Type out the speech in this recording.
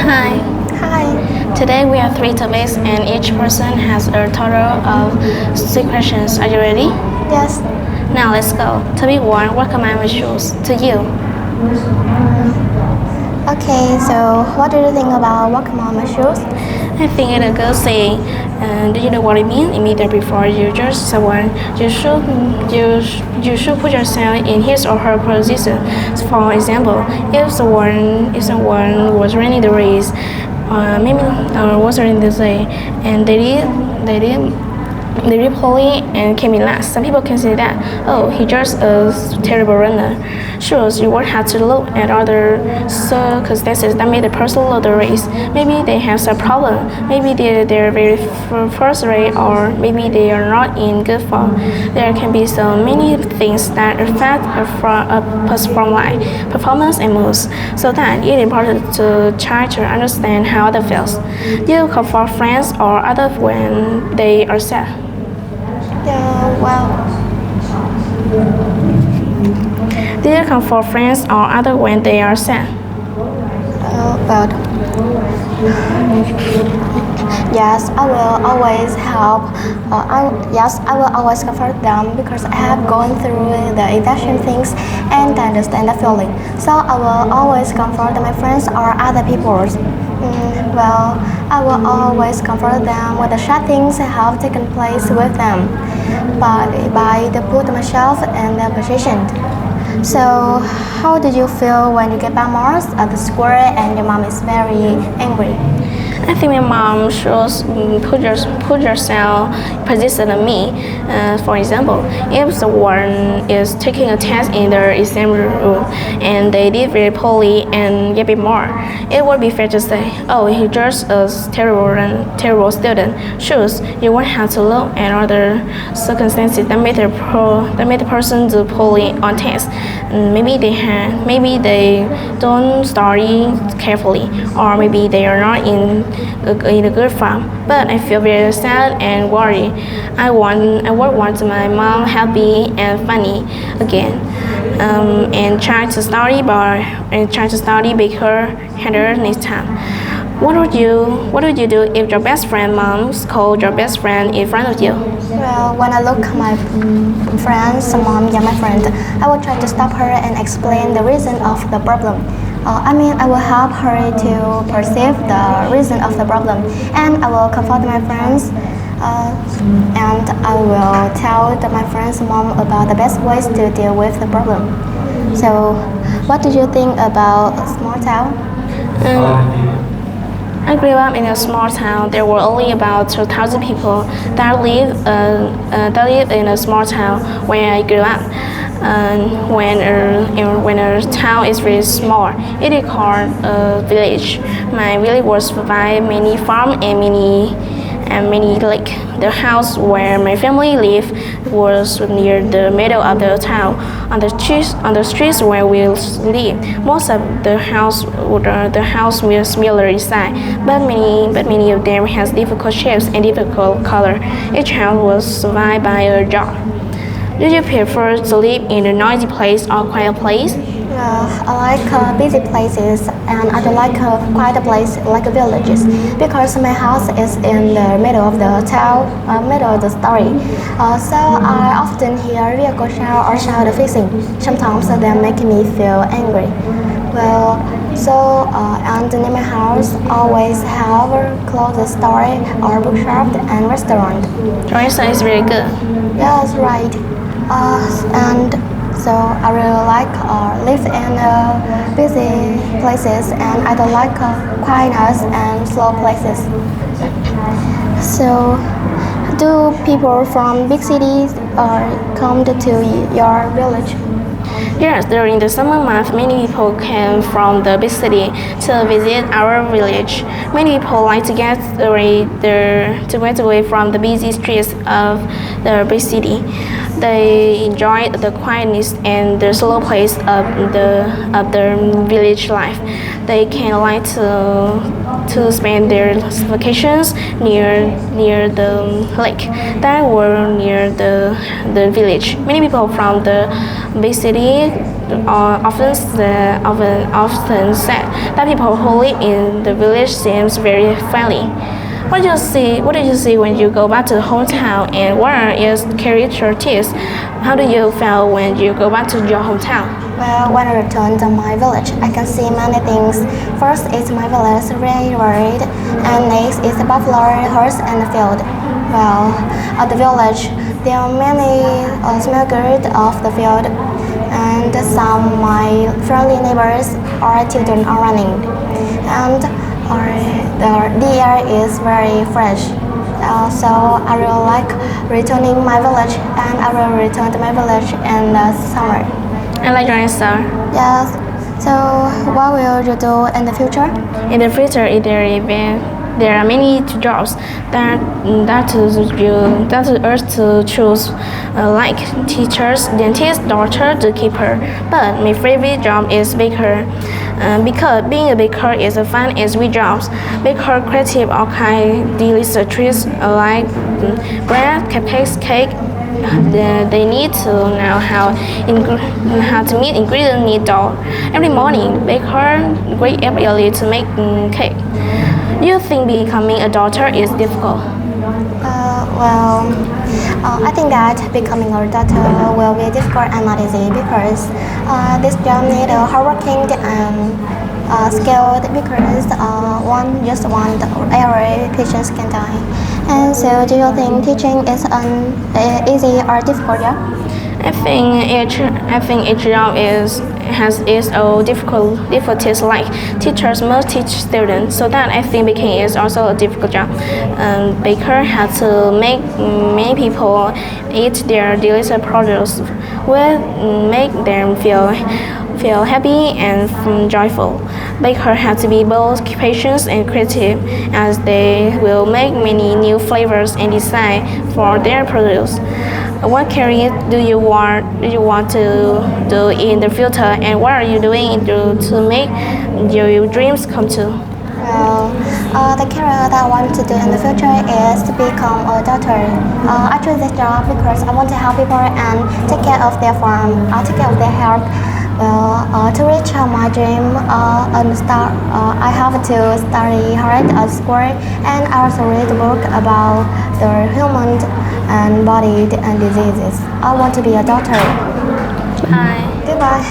Hi. Hi. Today we have three topics and each person has a total of 6 questions. Are you ready? Yes. Now let's go. Topic 1. What command we choose to you? Okay, so what do you think about walking on my shoes? I think it's a good saying. Do you know what it means? Immediately before you judge someone, you should put yourself in his or her position. For example, if someone was running the race, maybe was running the day, and they did poorly and came in last. Some people can say that, oh, he just a terrible runner. Sure, you would have to look at other circumstances that made the person lose the race. Maybe they have some problem. Maybe they're very frustrated, or maybe they are not in good form. There can be so many things that affect a person's life, performance, and moods. So that it's important to try to understand how they feel. Do you comfort friends or others when they are sad? Yeah, well, Do you comfort friends or others when they are sad? well, yes, I will always help. Yes, I will always comfort them because I have gone through the exact same things and I understand the feeling. So I will always comfort my friends or other people. Well, I will always comfort them when the sad things have taken place with them, but by the put myself in their position. So, how did you feel when you get back marks at the school and your mom is very angry? I think my mom should put yourself position on me. For example, if someone is taking a test in the exam room and they did very poorly and get more, it would be fair to say, oh, he just a terrible student. Sure, you won't have to look at other circumstances that made the person do poorly on test. Maybe they don't study carefully, or maybe they are not in a good form. But I feel very sad and worried. I would want my mom happy and funny again, and try to study better harder next time. What would you do if your best friend mom called your best friend in front of you? Well, when I look at my friends, mom, yeah, my friend, I will try to stop her and explain the reason of the problem. I will help her to perceive the reason of the problem, and I will comfort my friends, and I will tell my friend's mom about the best ways to deal with the problem. So, what do you think about a small town? I grew up in a small town. There were only about 2,000 people that live in a small town where I grew up. When a town is very small, it is called a village. My village was by many farms and many lake. The house where my family lived was near the middle of the town. On the streets where we live, most of the house were similar in size, but many of them has difficult shapes and difficult color. Each house was survived by a yard. Do you prefer to live in a noisy place or quiet place? I like busy places, and I don't like a quiet place like villages because my house is in the middle of the town, middle of the story. So I often hear vehicle shout or shout fixing. Sometimes they make me feel angry. Well, so and near my house always have a clothes store or bookshop and restaurant. Teresa is very good. Yes, right. And so I really like live in busy places, and I don't like quietness and slow places. So, do people from big cities come to your village? Yes, during the summer month, many people came from the big city to visit our village. Many people like to get away from the busy streets of the big city. They enjoy the quietness and the slow pace of the village life. They can like to spend their vacations near the lake that were near the village. Many people from the big city often said that people who live in the village seems very friendly. What do you see? What do you see when you go back to the hometown? And what is characteristics? How do you feel when you go back to your hometown? Well, when I return to my village, I can see many things. First is my village very varied, and next is the buffalo, horse, and the field. Well, at the village, there are many small girls of the field, and some my friendly neighbors or children are running, and the air is very fresh. So I really like returning my village, and I will return to my village in the summer. I like your answer. Yes. So what will you do in the future? In the future, there are many jobs that urge to choose, like teachers, dentist, doctor, zookeeper. But my favorite job is baker, because being a baker is a fun and sweet job. Baker creative all kind delicious treats like bread, cupcakes, cake. They need to know how to make ingredient need dough. Every morning, baker wake up early to make cake. Do you think becoming a doctor is difficult? I think that becoming a doctor will be difficult and not easy because this job needs hardworking and skilled because one error patients can die. And so, do you think teaching is an easy or difficult job? I think each job has its own difficulties. Like teachers must teach students, so that I think baking is also a difficult job. Baker has to make many people eat their delicious produce, will make them feel happy and joyful. Baker has to be both patient and creative, as they will make many new flavors and design for their produce. What career do you want to do in the future, and what are you doing to make your dreams come true? Well, the career that I want to do in the future is to become a doctor. I choose this job because I want to help people and take care of their farm, take care of their health. To reach my dream, I have to study hard at school, and I also read a book about the human and body and diseases. I want to be a doctor. Bye. Goodbye.